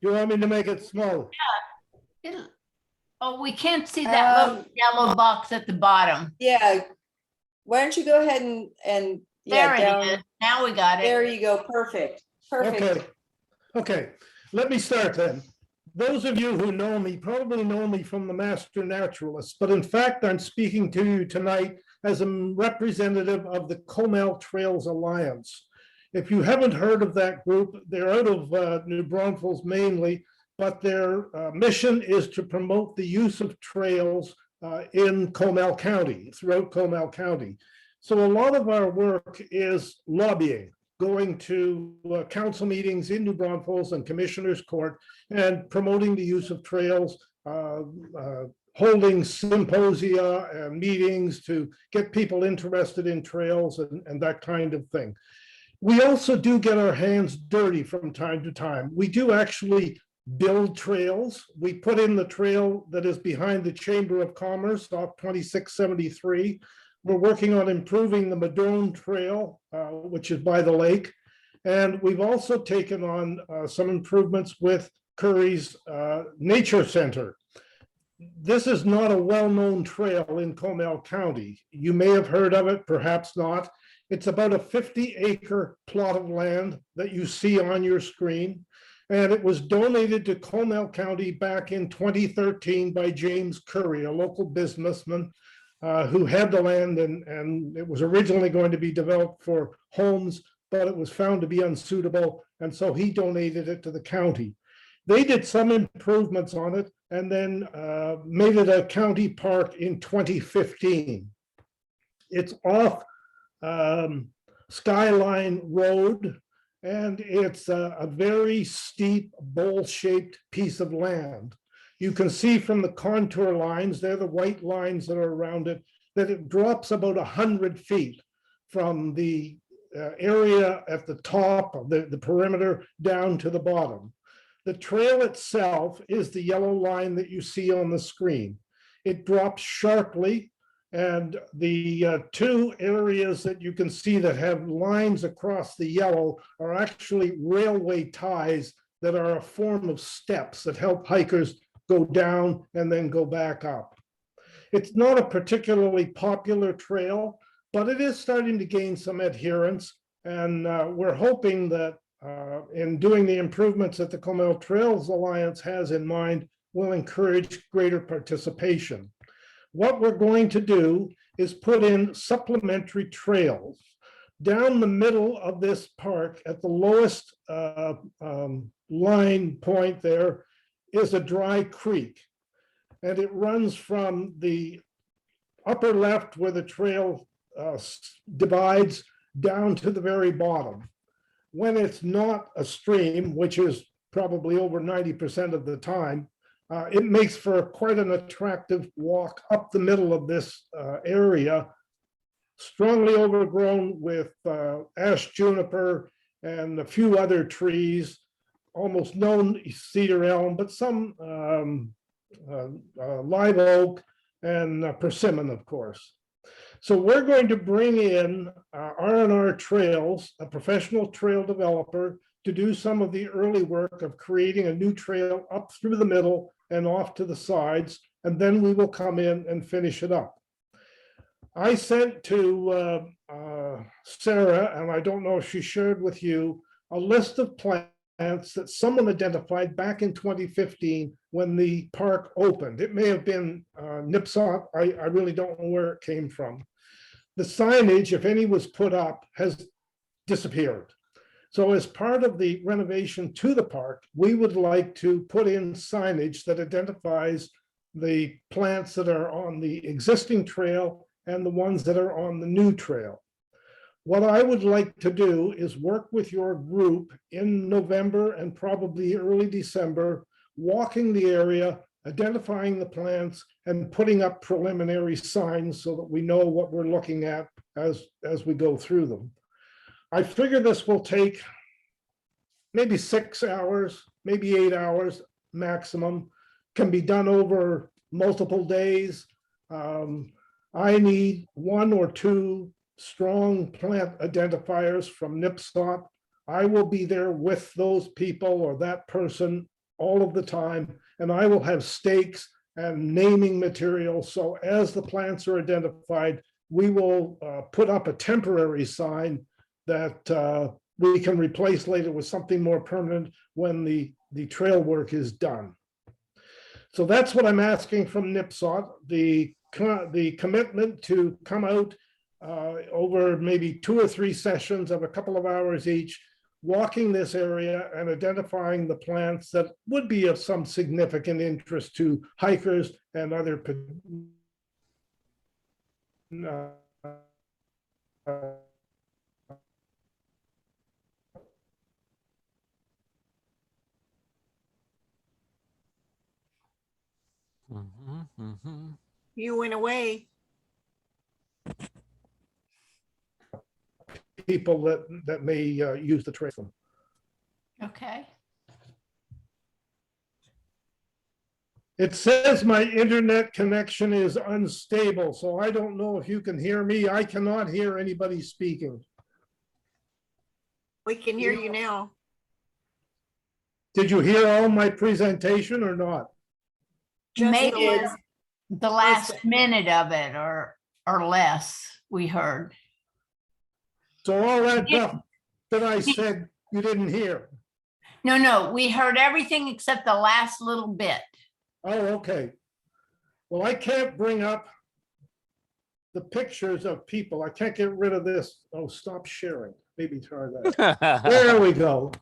You want me to make it smaller? Oh, we can't see that little yellow box at the bottom. Yeah. Why don't you go ahead and yeah, There it is. Now we got it. There you go. Perfect. Perfect. Okay, let me start then. Those of you who know me probably know me from the Master Naturalist, but in fact, I'm speaking to you tonight as a representative of the Comal Trails Alliance. If you haven't heard of that group, they're out of New Braunfels mainly, but their mission is to promote the use of trails in Comal County, throughout Comal County. So a lot of our work is lobbying, going to council meetings in New Braunfels and Commissioner's Court and promoting the use of trails, holding symposia and meetings to get people interested in trails and that kind of thing. We also do get our hands dirty from time to time. We do actually build trails. We put in the trail that is behind the Chamber of Commerce off 2673. We're working on improving the Madrone Trail, which is by the lake. And we've also taken on some improvements with Curry's Nature Center. This is not a well-known trail in Comal County. You may have heard of it, perhaps not. It's about a 50-acre plot of land that you see on your screen. And it was donated to Comal County back in 2013 by James Curry, a local businessman who had the land, and it was originally going to be developed for homes, but it was found to be unsuitable. And so he donated it to the county. They did some improvements on it and then made it a county park in 2015. It's off Skyline Road, and it's a very steep bowl-shaped piece of land. You can see from the contour lines, they're the white lines that are around it, that it drops about 100 feet from the area at the top of the perimeter down to the bottom. The trail itself is the yellow line that you see on the screen. It drops sharply, and the two areas that you can see that have lines across the yellow are actually railway ties that are a form of steps that help hikers go down and then go back up. It's not a particularly popular trail, but it is starting to gain some adherence. And we're hoping that in doing the improvements that the Comal Trails Alliance has in mind, will encourage greater participation. What we're going to do is put in supplementary trails. Down the middle of this park at the lowest line point there is a dry creek. And it runs from the upper left where the trail divides down to the very bottom. When it's not a stream, which is probably over 90% of the time, it makes for quite an attractive walk up the middle of this area, strongly overgrown with ash juniper and a few other trees, almost no cedar elm, but some live oak and persimmon, of course. So we're going to bring in R&R Trails, a professional trail developer, to do some of the early work of creating a new trail up through the middle and off to the sides, and then we will come in and finish it up. I sent to Sarah, and I don't know if she shared with you, a list of plants that someone identified back in 2015 when the park opened. It may have been Nipsop, I really don't know where it came from. The signage, if any was put up, has disappeared. So as part of the renovation to the park, we would like to put in signage that identifies the plants that are on the existing trail and the ones that are on the new trail. What I would like to do is work with your group in November and probably early December, walking the area, identifying the plants, and putting up preliminary signs so that we know what we're looking at as we go through them. I figure this will take maybe 6 hours, maybe 8 hours maximum, can be done over multiple days. I need 1 or 2 strong plant identifiers from NIPSOP. I will be there with those people or that person all of the time, and I will have stakes and naming material. So as the plants are identified, we will put up a temporary sign that we can replace later with something more permanent when the trail work is done. So that's what I'm asking from NIPSOT, the commitment to come out over maybe 2 or 3 sessions of a couple of hours each, walking this area and identifying the plants that would be of some significant interest to hikers and other You went away. people that may use the trail. Okay. It says my internet connection is unstable, so I don't know if you can hear me. I cannot hear anybody speaking. We can hear you now. Did you hear all my presentation or not? Just Maybe the last- the last minute of it or less we heard. So all that stuff that I said, you didn't hear? No, we heard everything except the last little bit. Oh, okay. Well, I can't bring up the pictures of people. I can't get rid of this. Oh, stop sharing. Maybe try that. There we go.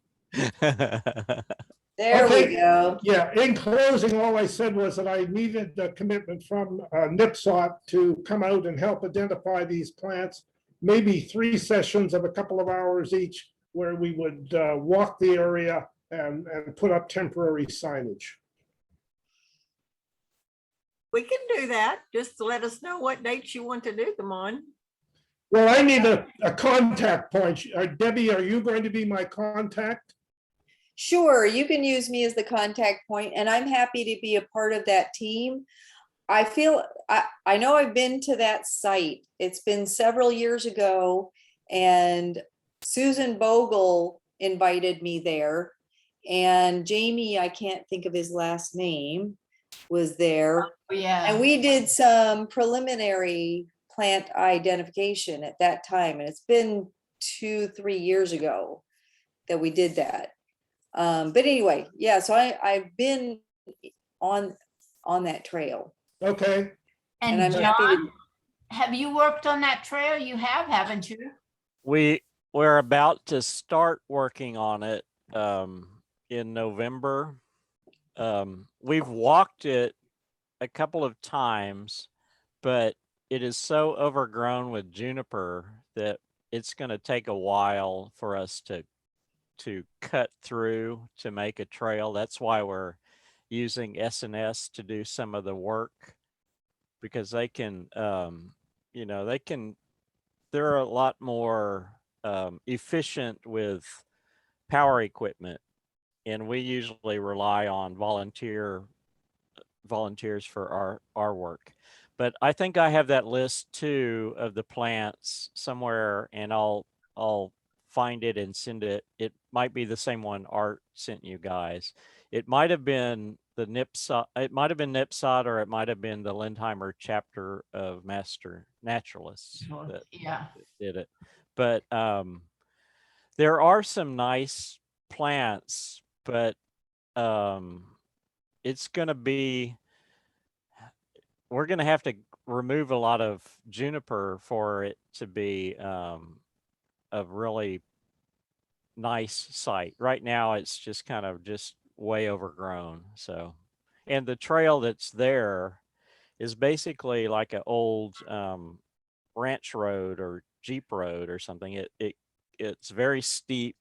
There Okay. we go. Yeah, in closing, all I said was that I needed a commitment from NIPSOT to come out and help identify these plants, maybe 3 sessions of a couple of hours each, where we would walk the area and put up temporary signage. We can do that. Just let us know what dates you want to do them on. Well, I need a contact point. Debbie, are you going to be my contact? Sure, you can use me as the contact point, and I'm happy to be a part of that team. I feel, I know I've been to that site. It's been several years ago, and Susan Bogle invited me there. And Jamie, I can't think of his last name, was there. Yeah. And we did some preliminary plant identification at that time. And it's been 2-3 years ago that we did that. But anyway, yeah, so I've been on that trail. Okay. And And I'm happy to- John, have you worked on that trail? You have, haven't you? We're about to start working on it in November. We've walked it a couple of times, but it is so overgrown with juniper that it's going to take a while for us to cut through to make a trail. That's why we're using S&S to do some of the work, because they can, they're a lot more efficient with power equipment, and we usually rely on volunteers for our work. But I think I have that list too of the plants somewhere, and I'll find it and send it. It might be the same one Art sent you guys. It might have been the NIPSOT, it might have been NIPSOT, or it might have been the Lindheimer chapter of Master Naturalists that Yeah. did it. But there are some nice plants, but it's going to be, we're going to have to remove a lot of juniper for it to be a really nice site. Right now, it's just kind of just way overgrown. So, and the trail that's there is basically like an old ranch road or Jeep road or something. It's very steep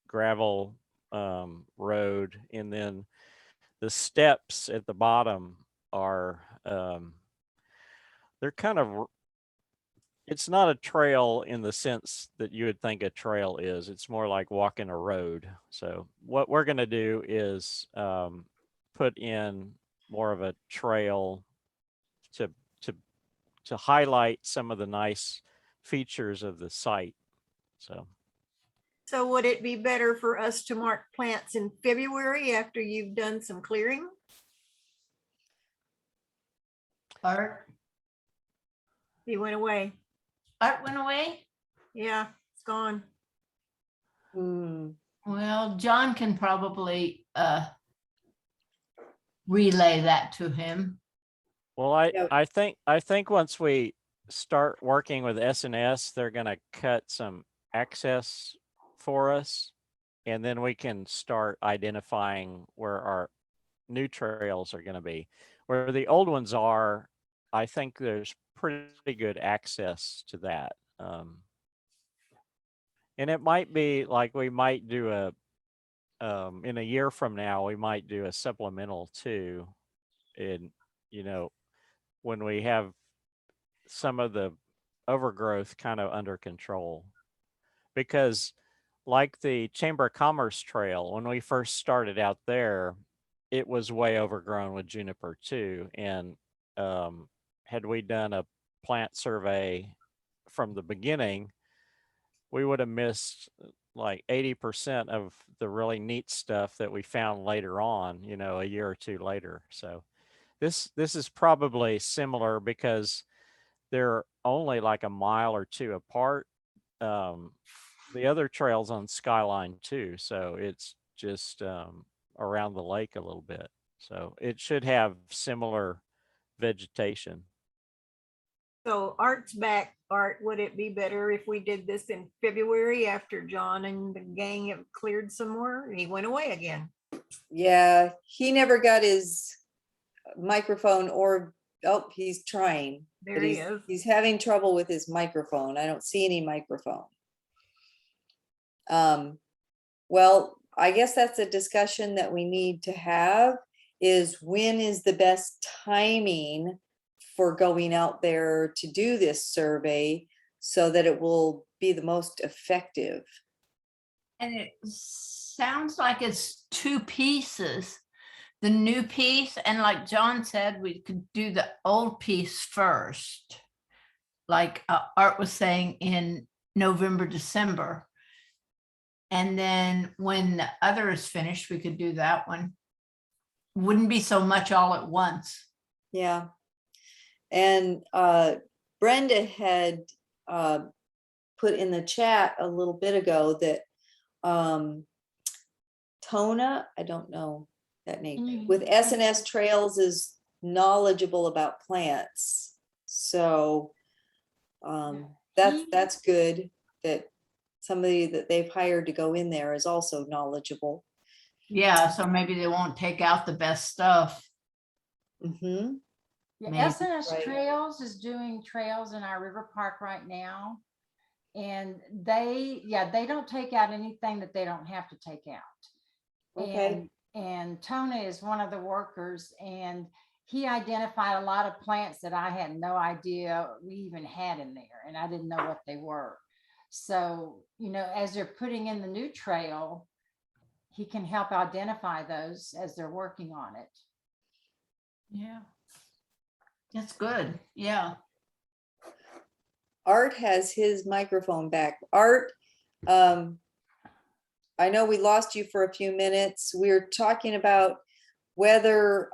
gravel road, and then the steps at the bottom are they're kind of, it's not a trail in the sense that you would think a trail is. It's more like walking a road. So what we're going to do is put in more of a trail to highlight some of the nice features of the site. So So would it be better for us to mark plants in February after you've done some clearing? Art, He went away. Art went away? Yeah, it's gone. Hmm. Well, John can probably relay that to him. Well, Yeah. I think once we start working with SNS, they're gonna cut some access for us. And then we can start identifying where our new trails are gonna be. Where the old ones are, I think there's pretty good access to that. And it might be like we might do in a year from now, we might do a supplemental too. And, you know, when we have some of the overgrowth kind of under control. Because like the Chamber of Commerce Trail, when we first started out there, it was way overgrown with juniper too. And had we done a plant survey from the beginning, we would have missed like 80% of the really neat stuff that we found later on, you know, a year or two later. So this is probably similar because they're only like a mile or two apart. The other trail's on Skyline too, so it's just around the lake a little bit. So it should have similar vegetation. So Art's back. Art, would it be better if we did this in February after John and the gang have cleared some more? He went away again. Yeah, he never got his microphone or, oh, he's trying. There But he is. he's having trouble with his microphone. I don't see any microphone. Well, I guess that's a discussion that we need to have, is when is the best timing for going out there to do this survey so that it will be the most effective. And it sounds like it's two pieces. The new piece, and like John said, we could do the old piece first. Like Art was saying, in November, December. And then when the other is finished, we could do that one. Wouldn't be so much all at once. Yeah. And Brenda had put in the chat a little bit ago that Tona, I don't know that name, with SNS Trails is knowledgeable about plants. So that's good that somebody that they've hired to go in there is also knowledgeable. Yeah, so maybe they won't take out the best stuff. Mm-hmm. Yeah, Maybe, SNS right. Trails is doing trails in our river park right now. And they don't take out anything that they don't have to take out. Okay. And Tony is one of the workers, and he identified a lot of plants that I had no idea we even had in there, and I didn't know what they were. So, you know, as they're putting in the new trail, he can help identify those as they're working on it. yeah. That's good. Yeah. Art has his microphone back. Art, I know we lost you for a few minutes. We're talking about whether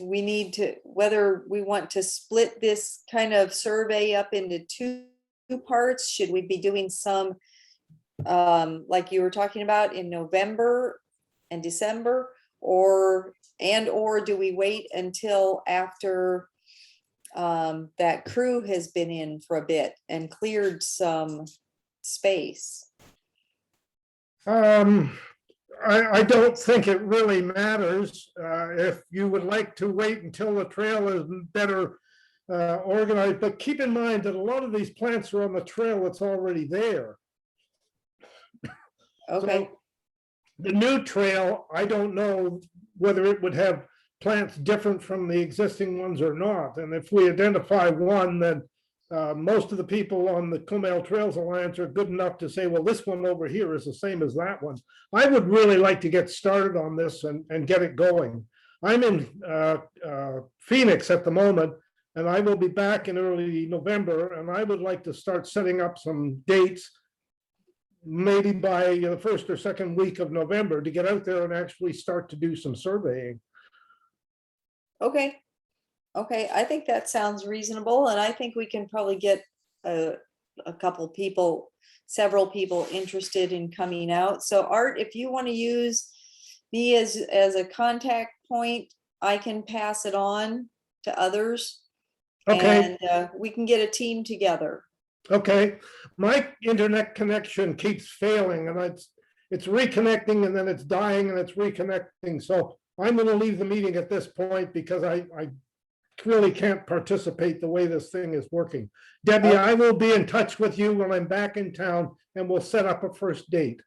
whether we want to split this kind of survey up into two parts. Should we be doing some like you were talking about in November and December, or do we wait until after that crew has been in for a bit and cleared some space? I don't think it really matters. If you would like to wait until the trail is better organized, but keep in mind that a lot of these plants are on the trail that's already there. Okay. So the new trail, I don't know whether it would have plants different from the existing ones or not. And if we identify one, then most of the people on the Comal Trails Alliance are good enough to say, well, this one over here is the same as that one. I would really like to get started on this and get it going. I'm in Phoenix at the moment, and I will be back in early November, and I would like to start setting up some dates maybe by the first or second week of November to get out there and actually start to do some surveying. Okay. Okay, I think that sounds reasonable, and I think we can probably get a couple people, several people interested in coming out. So Art, if you want to use me as a contact point, I can pass it on to others. Okay. And we can get a team together. Okay, my internet connection keeps failing and it's reconnecting and then it's dying and it's reconnecting. So I'm going to leave the meeting at this point because I really can't participate the way this thing is working. Debbie, Okay. I will be in touch with you when I'm back in town and we'll set up a first date.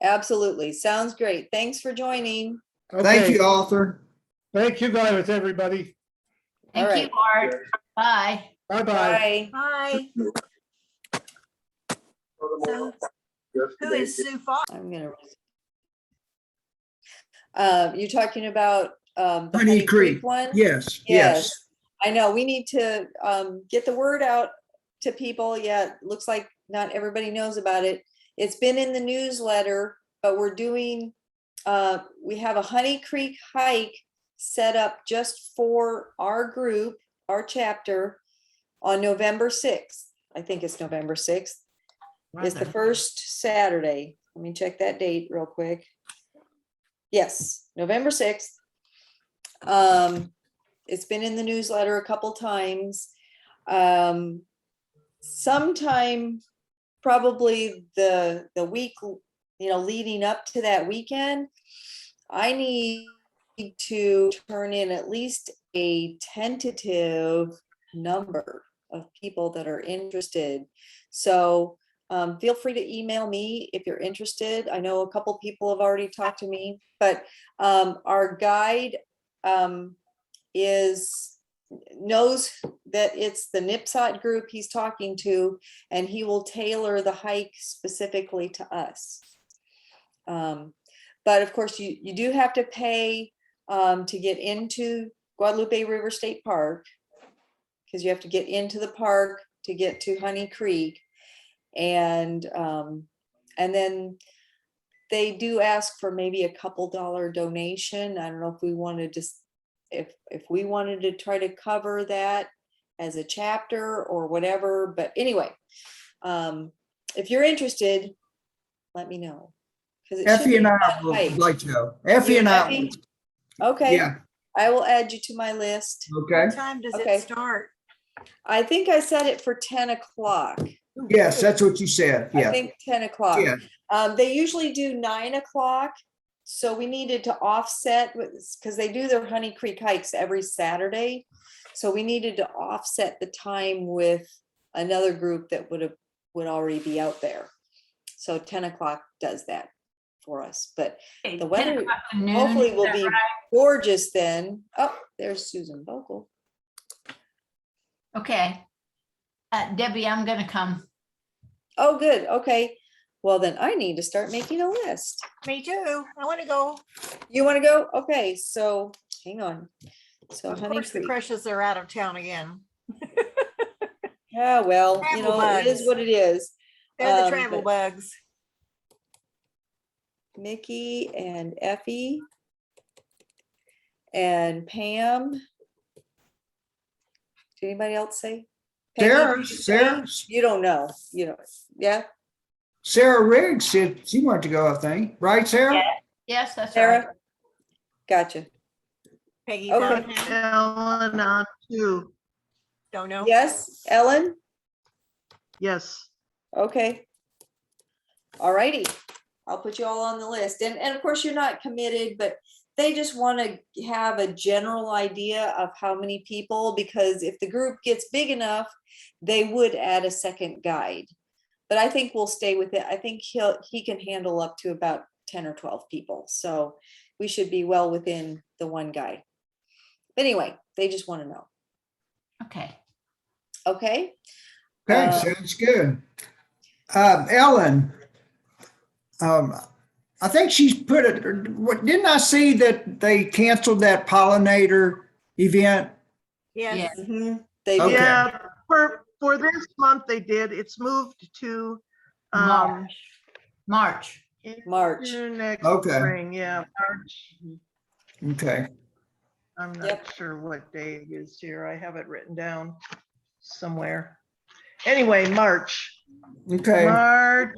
Absolutely. Sounds great. Thanks for joining. Thank Okay, you, Arthur. thank you guys, everybody. All Thank you, Art. Bye. Bye-bye. Bye. Hi. So, who is Sue Fox? I'm gonna. You're talking about the Honey Creek. one? Yes, Yes. yes. I know, we need to get the word out to people. Yeah, it looks like not everybody knows about it. It's been in the newsletter, but we're doing, we have a Honey Creek hike set up just for our group, our chapter, on November 6th. I think it's November 6th. It's the first Saturday. Let me check that date real quick. Yes, November 6th. It's been in the newsletter a couple times. Sometime probably the week, leading up to that weekend, I need to turn in at least a tentative number of people that are interested. So feel free to email me if you're interested. I know a couple people have already talked to me, but our guide knows that it's the NIPSOT group he's talking to, and he will tailor the hike specifically to us. But of course, you do have to pay to get into Guadalupe River State Park, because you have to get into the park to get to Honey Creek. And then they do ask for maybe a couple $1 donation. I don't know if we wanted to, if we wanted to try to cover that as a chapter or whatever. But anyway, if you're interested, let me know. Effie and I would like to go. Effie and I. Effie? Okay, Yeah, I will add you to my list. okay. What time does Okay. it start? I think I set it for 10 o'clock. Yes, that's what you said. I Yeah, think 10 o'clock. yeah. They usually do 9 o'clock. So we needed to offset because they do their Honey Creek hikes every Saturday. So we needed to offset the time with another group that would already be out there. So 10 o'clock does that for us. But the weather hopefully will be gorgeous then. Oh, there's Susan Vogel. Okay. Debbie, I'm gonna come. Oh, good. Okay. Well, then I need to start making a list. Me too. I want to go. You want to go? Okay. So hang on. So Of Honey course, the Creek. crushes are out of town again. Yeah, well, Travel it is bugs. what it is. They're the travel but bugs. Mickey and Effie and Pam. Did anybody else say? Peggy, did you say? Sarah, You don't know. You know. Yeah, Sarah Riggs said she wanted to go, I think. Right, Sarah? Yes, that's right. Sarah. Gotcha. Peggy's Okay. out of town. Ellen on too. Don't know. Yes, Ellen. Yes. Okay. All righty. I'll put you all on the list. And of course, you're not committed, but they just want to have a general idea of how many people, because if the group gets big enough, they would add a second guide. But I think we'll stay with it. I think he can handle up to about 10 or 12 people. So we should be well within the one guy. But anyway, they just want to know. Okay. Okay. Okay, sounds good. Ellen, I think she's put it, didn't I see that they canceled that pollinator event? Yes. Mhm. They Okay. did. Yeah, for this month they did. It's moved to March. March. March. Into Next Okay. spring, yeah, March. Okay. I'm not Yep. sure what day it is here. I have it written down somewhere. Anyway, March, Okay. March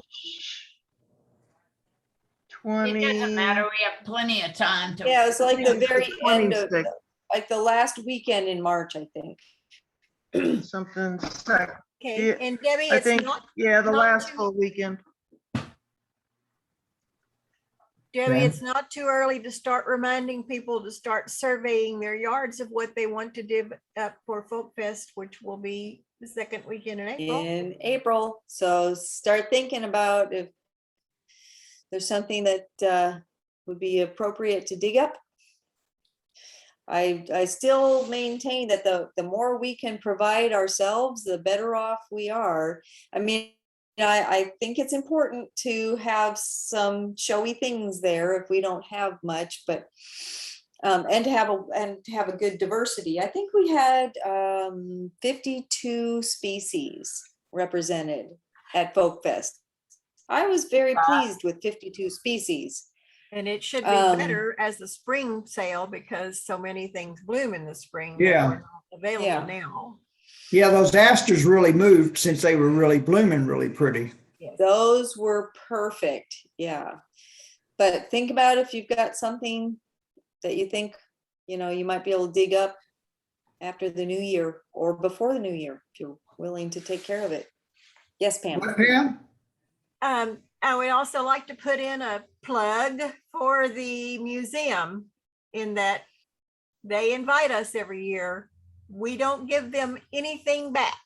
It doesn't 20. matter. We have plenty of time to. Yeah, it's like the very end of, 26. like the last weekend in March, I think. Something sec. Okay, Yeah, and Debbie, I it's think, not, yeah, the not last too- full weekend. Debbie, Okay. it's not too early to start reminding people to start surveying their yards of what they want to do up for FolkFest, which will be the second weekend in April. In April. So start thinking about if there's something that would be appropriate to dig up. I still maintain that the more we can provide ourselves, the better off we are. I mean, I think it's important to have some showy things there if we don't have much, but and to have a good diversity. I think we had 52 species represented at FolkFest. I was very pleased with 52 species. And it should be better as the spring sale because so many things bloom in the spring. that Yeah. are not Available Yeah. now. Yeah, those asters really moved since they were really blooming really pretty. Those were perfect. Yeah. But think about if you've got something that you think, you might be able to dig up after the new year or before the new year, if you're willing to take care of it. Yes, Pam. What, Pam? I would also like to put in a plug for the museum in that they invite us every year. We don't give them anything back.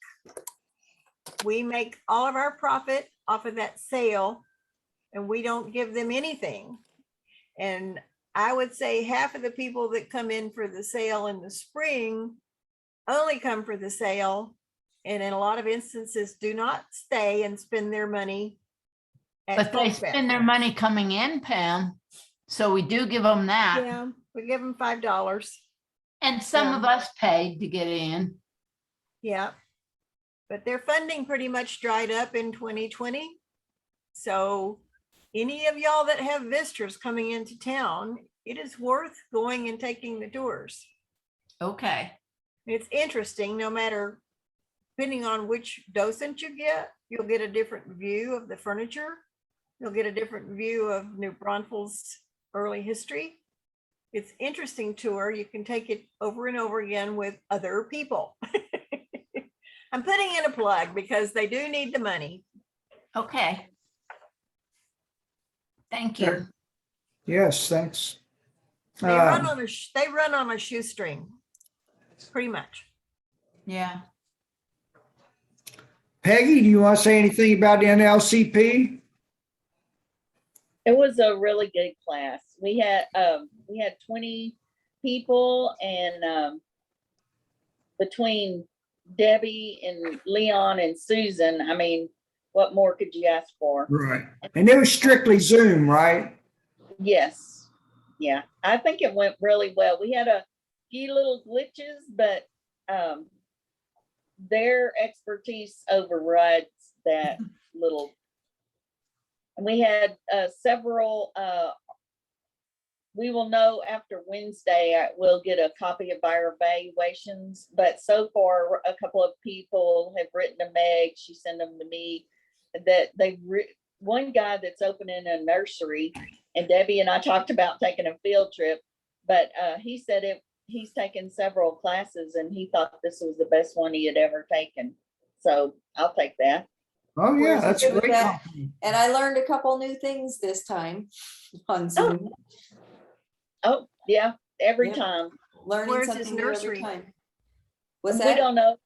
We make all of our profit off of that sale and we don't give them anything. And I would say half of the people that come in for the sale in the spring only come for the sale. And in a lot of instances do not stay and spend their money. at But they FolkFest. spend their money coming in, Pam. So we do give them that. Yeah, we give them $5. And some of us paid to get in. Yeah. But their funding pretty much dried up in 2020. So any of y'all that have visitors coming into town, it is worth going and taking the tours. Okay. It's interesting, no matter, depending on which docent you get, you'll get a different view of the furniture. You'll get a different view of New Braunfels' early history. It's interesting tour. You can take it over and over again with other people. I'm putting in a plug because they do need the money. Okay. Thank you. Sure. Yes, thanks. They run on a shoestring, pretty much. Yeah. Peggy, do you want to say anything about the NLCP? It was a really good class. We had 20 people, and between Debbie and Leon and Susan, I mean, what more could you ask for? Right. And it was strictly Zoom, right? Yes. Yeah, I think it went really well. We had a few little glitches, but their expertise overrides that little. And we had several, we will know after Wednesday, we'll get a copy of our evaluations, but so far a couple of people have written to Meg, she sent them to me, that one guy that's opening a nursery, and Debbie and I talked about taking a field trip, but he said he's taken several classes and he thought this was the best one he had ever taken. So I'll take that. Oh, yeah, that's Where's the great. that? And I learned a couple new things this time on Zoom. Oh, yeah, every Yeah. time. Learning Where's his something new every nursery? time. What's We that? don't know.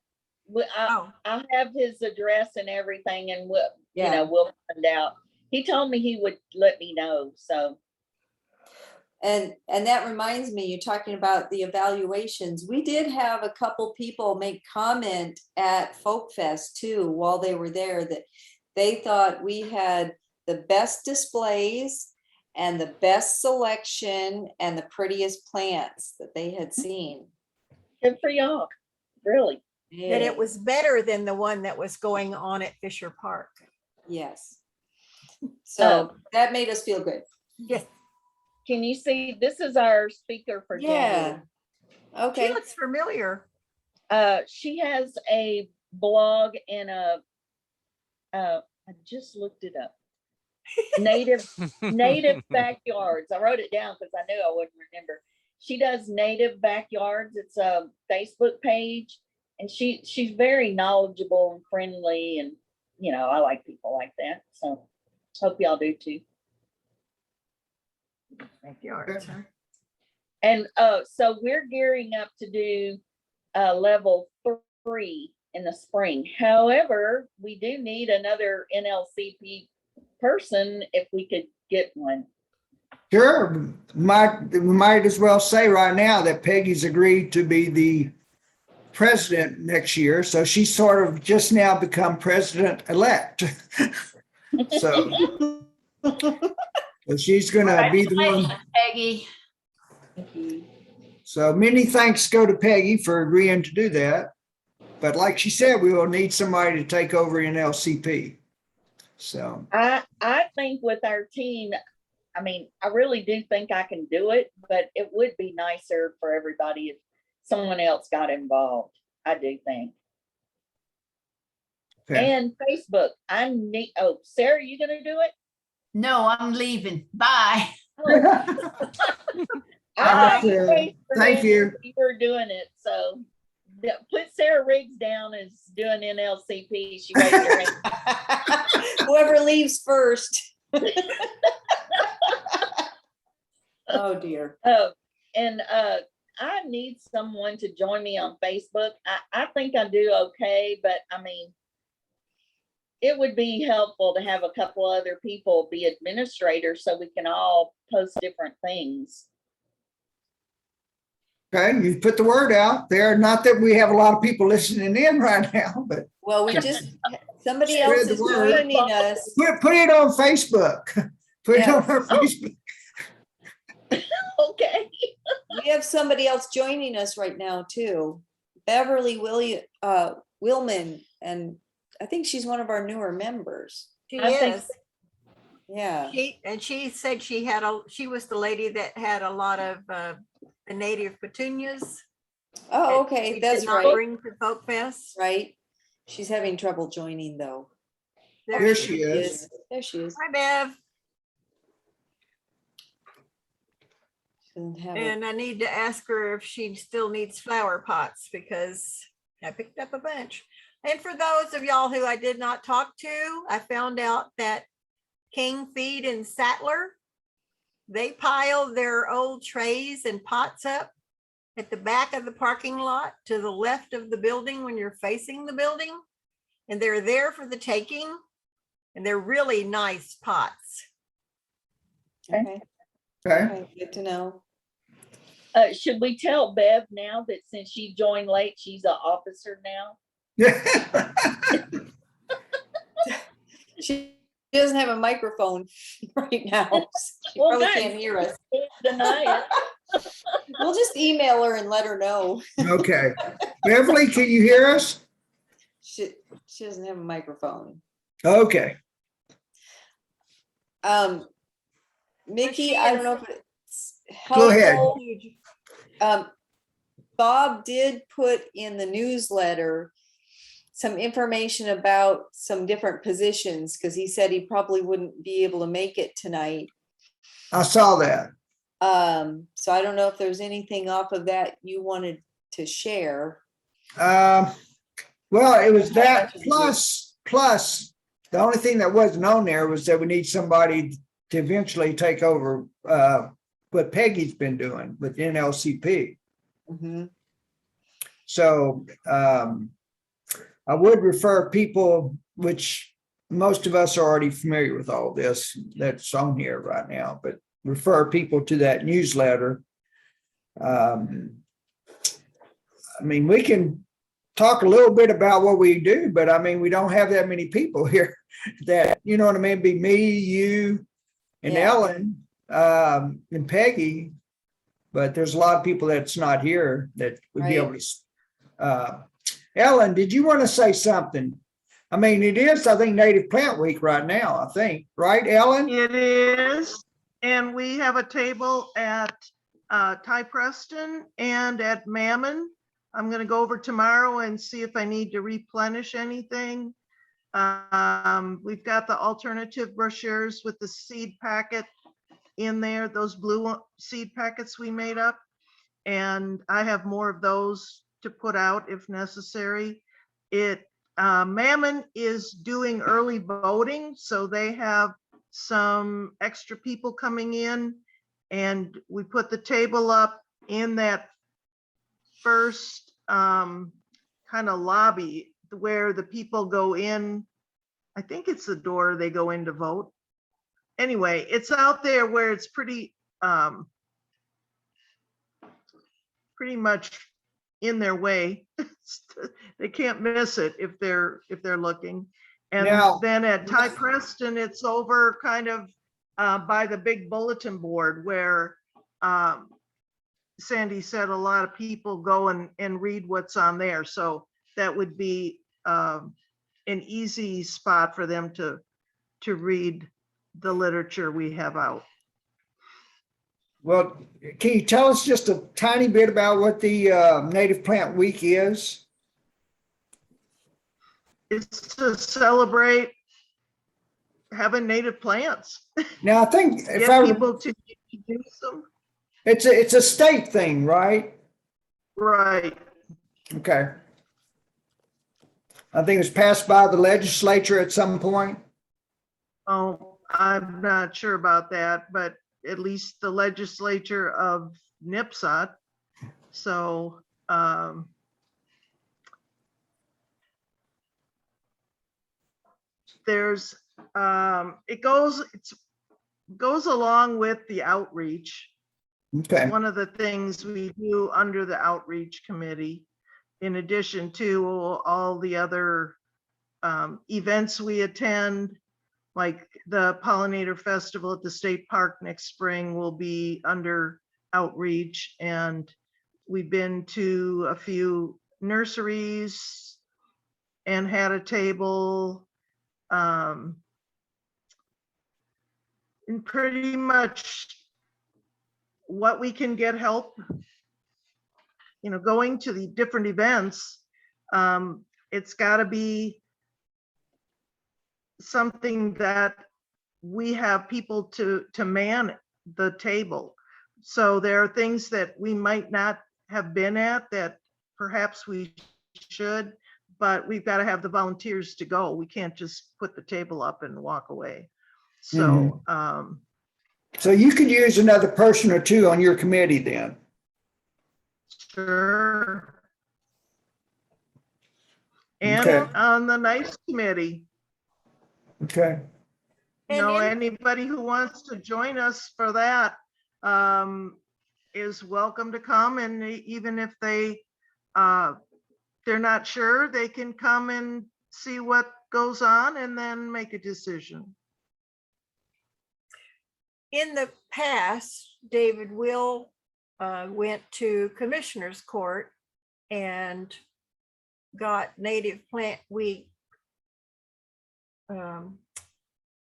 Oh, I'll have his address and everything, and we'll Yeah. we'll find out. He told me he would let me know. So And that reminds me, you're talking about the evaluations. We did have a couple people make comment at FolkFest too, while they were there, that they thought we had the best displays and the best selection and the prettiest plants that they had seen. good for y'all. Really. that it was better than the one that was going on at Fisher Park. Yes. So that made us feel good. Yes, Can you see, this is our speaker for Yeah. January. she Okay. looks familiar. She has a blog and I just looked it up. Native backyards. I wrote it down because I knew I wouldn't remember. She does native backyards. It's a Facebook page, and she's very knowledgeable and friendly, and I like people like that. So hope y'all do too. Backyards, huh? And so we're gearing up to do level 3 in the spring. However, we do need another NLCP person if we could get one. Sure, we might as well say right now that Peggy's agreed to be the president next year. So she's sort of just now become president-elect. So she's gonna be the one. Congratulations, Peggy. Thank you. So many thanks go to Peggy for agreeing to do that. But like she said, we will need somebody to take over in LCP. So I think with our team, I mean, I really do think I can do it, but it would be nicer for everybody if someone else got involved. I do think. okay. And Facebook, Sarah, you gonna do it? No, I'm leaving. Bye. I think Facebook Thank you. You were doing it, so put Sarah Riggs down as doing NLCP. She raised her hand. Whoever leaves first. Oh, dear. And I need someone to join me on Facebook. I think I do okay, but I mean, it would be helpful to have a couple other people be administrators so we can all post different things. Okay, you put the word out there. Not that we have a lot of people listening in right now, but Well, somebody Spread else the is word. joining us. put it on Facebook. Put it on our Facebook. Okay. We have somebody else joining us right now too. Beverly Willman, and I think she's one of our newer members. She I think- is. Yeah. She said she was the lady that had a lot of the native petunias. Oh, that okay, we that's did not right. Bring to FolkFest. Right. She's having trouble joining though. There she is. There she is. Hi, Bev. She doesn't have it. And I need to ask her if she still needs flower pots because I picked up a bunch. And for those of y'all who I did not talk to, I found out that King Feed and Sattler, they pile their old trays and pots up at the back of the parking lot to the left of the building when you're facing the building. And they're there for the taking. And they're really nice pots. Okay. Okay. Okay, good to know. Should we tell Bev now that since she joined late, she's an officer now? She doesn't have a microphone right now. She Well, probably good. can't hear us. Deny it. We'll just email her and let her know. Okay. Beverly, can you hear us? She doesn't have a microphone. Okay. Mickey, I don't know if it's Go ahead. helpful. Bob did put in the newsletter some information about some different positions because he said he probably wouldn't be able to make it tonight. I saw that. So I don't know if there's anything off of that you wanted to share. Well, it was that plus the only thing that wasn't on there was that we need somebody to eventually take over what Peggy's been doing with NLCP. Mhm. So I would refer people, which most of us are already familiar with all this that's on here right now, but refer people to that newsletter. I mean, we can talk a little bit about what we do, but I mean, we don't have that many people here that, you know what I mean, be me, you, and Yeah. Ellen, and Peggy, but there's a lot of people that's not here that would be able to. Ellen, did you want to say something? I mean, it is, I think, Native Plant Week right now, I think, right, Ellen? It is, and we have a table at Ty Preston and at Mammon. I'm gonna go over tomorrow and see if I need to replenish anything. We've got the alternative brochures with the seed packet in there, those blue seed packets we made up. And I have more of those to put out if necessary. Mammon is doing early voting, so they have some extra people coming in. And we put the table up in that first kind of lobby where the people go in. I think it's the door they go in to vote. Anyway, it's out there where it's pretty much in their way. They can't miss it if they're looking. And Now- then at Ty Preston, it's over kind of by the big bulletin board where Sandy said a lot of people go and read what's on there. So that would be an easy spot for them to read the literature we have out. Well, can you tell us just a tiny bit about what the Native Plant Week is? It's to celebrate having native plants. Now, I think if Get I, people to use them. it's a state thing, right? Right. Okay. I think it was passed by the legislature at some point. Oh, I'm not sure about that, but at least the legislature of Nipsot. So there's it goes along with the outreach. Okay. One of the things we do under the outreach committee, in addition to all the other events we attend, like the Pollinator Festival at the State Park next spring will be under outreach. And we've been to a few nurseries and had a table. And pretty much what we can get help, going to the different events. It's got to be something that we have people to man the table. So there are things that we might not have been at that perhaps we should, but we've got to have the volunteers to go. We can't just put the table up and walk away. So So you could use another person or two on your committee then. sure. And Okay. on the NICE committee, Okay. And in- anybody who wants to join us for that is welcome to come. And even if they're not sure, they can come and see what goes on and then make a decision. In the past, David Will went to Commissioner's Court and got Native Plant Week.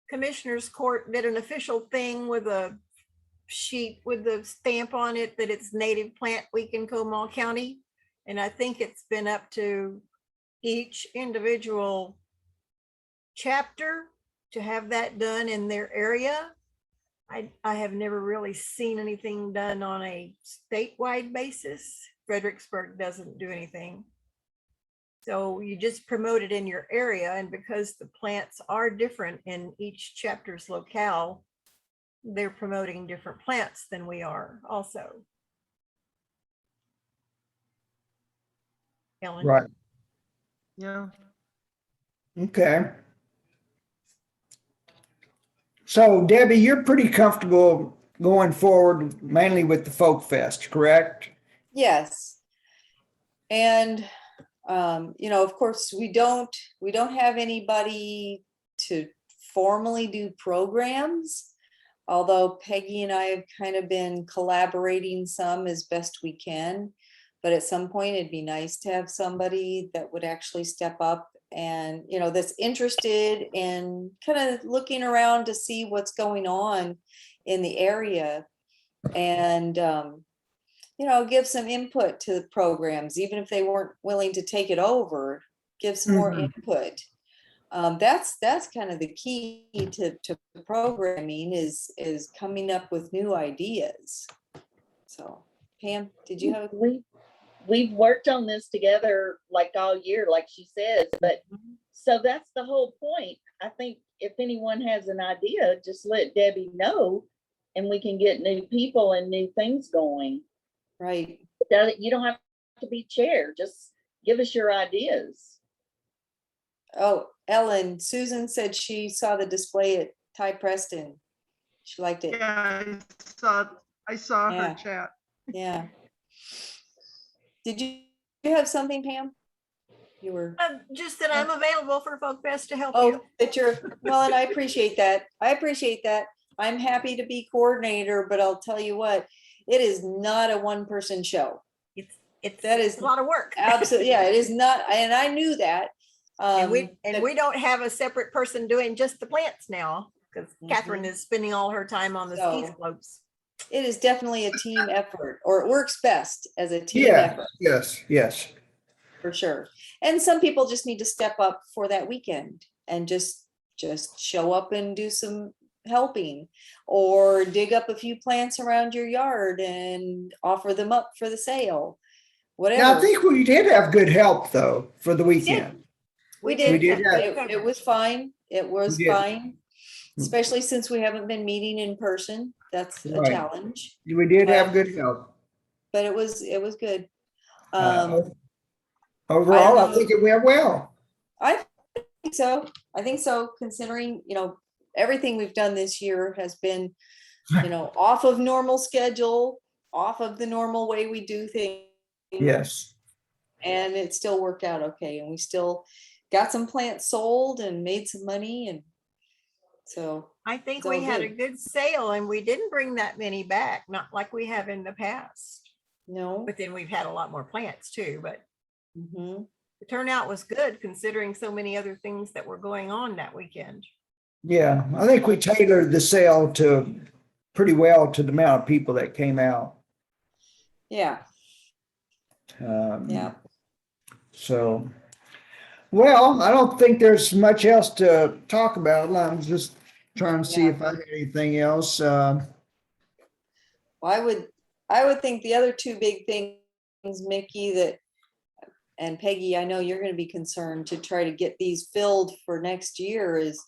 Commissioner's Court did an official thing with a sheet with the stamp on it that it's Native Plant Week in Comal County. And I think it's been up to each individual chapter to have that done in their area. I have never really seen anything done on a statewide basis. Fredericksburg doesn't do anything. So you just promote it in your area, and because the plants are different in each chapter's locale, they're promoting different plants than we are also. Ellen? Right. Yeah. Okay. So Debbie, you're pretty comfortable going forward mainly with the FolkFest, correct? Yes. And, of course, we don't have anybody to formally do programs, although Peggy and I have kind of been collaborating some as best we can. But at some point, it'd be nice to have somebody that would actually step up and, that's interested in kind of looking around to see what's going on in the area. And, give some input to the programs, even if they weren't willing to take it over, give some more input. That's kind of the key to programming is coming up with new ideas. So Pam, did you have? We've worked on this together like all year, like she says, but so that's the whole point. I think if anyone has an idea, just let Debbie know and we can get new people and new things going. Right. You don't have to be chair, just give us your ideas. Oh, Ellen, Susan said she saw the display at Ty Preston. She liked it. Yeah, I saw Yeah. her chat. Yeah. Did you have something, Pam? You were. Just that I'm available for FolkFest to help Oh, you. that you're, well, and I appreciate that. I'm happy to be coordinator, but I'll tell you what, it is not a one-person show. That is a lot of work. Absolutely, yeah, it is not, and I knew that. And we don't have a separate person doing just the plants now, because Catherine is spending all her time on the ski So, slopes. It is definitely a team effort, or it works best as a team Yeah, effort. yes. For sure. And some people just need to step up for that weekend and just show up and do some helping, or dig up a few plants around your yard and offer them up for the sale. Whatever. Now, I think we did have good help though for the weekend. We did. have- It was fine. It was We did. fine. Especially since we haven't been meeting in person. That's a Right. challenge. We did have good help. But it was good. Overall, I know. think it went well. I think so. Considering, everything we've done this year has been, off of normal schedule, off of the normal way we do things. Yes. And it still worked out okay. And we still got some plants sold and made some money. And so I think it's all we had a good. good sale and we didn't bring that many back, not like we have in the past. No. But then we've had a lot more plants too, but Mhm. the turnout was good considering so many other things that were going on that weekend. Yeah, I think we tailored the sale to pretty well to the amount of people that came out. Yeah. Yeah. So, well, I don't think there's much else to talk about. I'm just trying to see if I had anything else. Well, I would think the other two big things, Mickey, and Peggy, I know you're going to be concerned to try to get these filled for next year is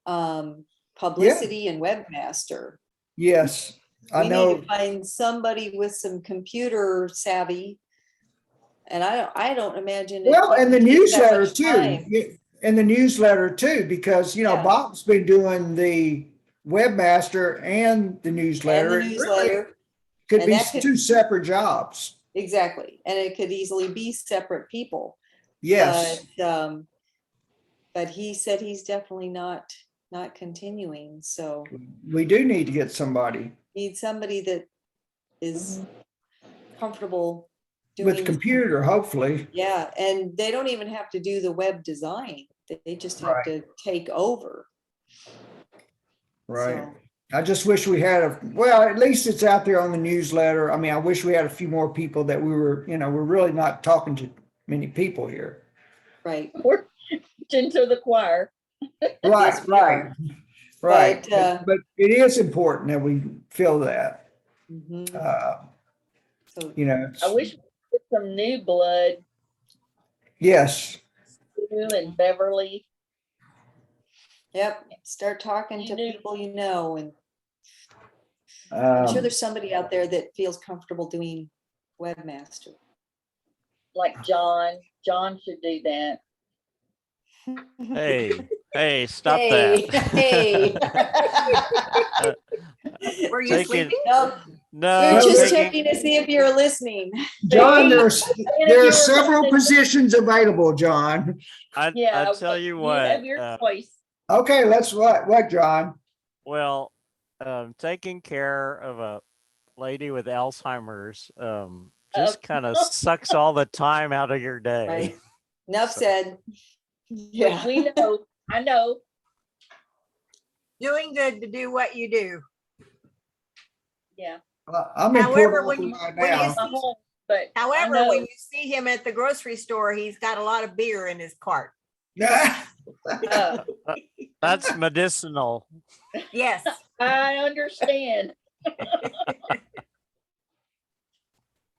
publicity and webmaster. Yes, I We know. need to find somebody with some computer savvy. And I don't imagine. Well, and the takes that newsletter much too, time. and the newsletter too, because, Yeah. Bob's been doing the webmaster and the newsletter. And the It really newsletter. could and be that could- two separate jobs. Exactly. And it could easily be separate people. Yes. But he said he's definitely not continuing. So We do need to get somebody need somebody that is comfortable with doing. computer, hopefully. Yeah, and they don't even have to do the web design. They just have to take over. Right. So, I just wish we had well, at least it's out there on the newsletter. I mean, I wish we had a few more people that we're really not talking to many people here. right. We're into the choir. Right, Yes, we right, are. right. But, But it is important that we feel that, mhm. So it's- I wish we could get some new blood, yes, Sue and Beverly. yep, start talking to You do. people and I'm sure um, there's somebody out there that feels comfortable doing webmaster. Like John. John should do that. Hey, stop that. Hey. Were you Take it- sleeping? No, No, we're just taking- checking to see if you're listening. John, there you are were several listening. positions available, John. Yeah. I tell you what, have your choice. Okay, let's what, John? well, taking care of a lady with Alzheimer's just kind of sucks all the time out of your day. Right. Enough said. Which Yeah. we know, I know, Doing good to do what you do. yeah. I'm in However, Port when Arthur right when you now. My home, but I However, know. when you see him at the grocery store, he's got a lot of beer in his cart. uh, That's medicinal. Yes. I understand.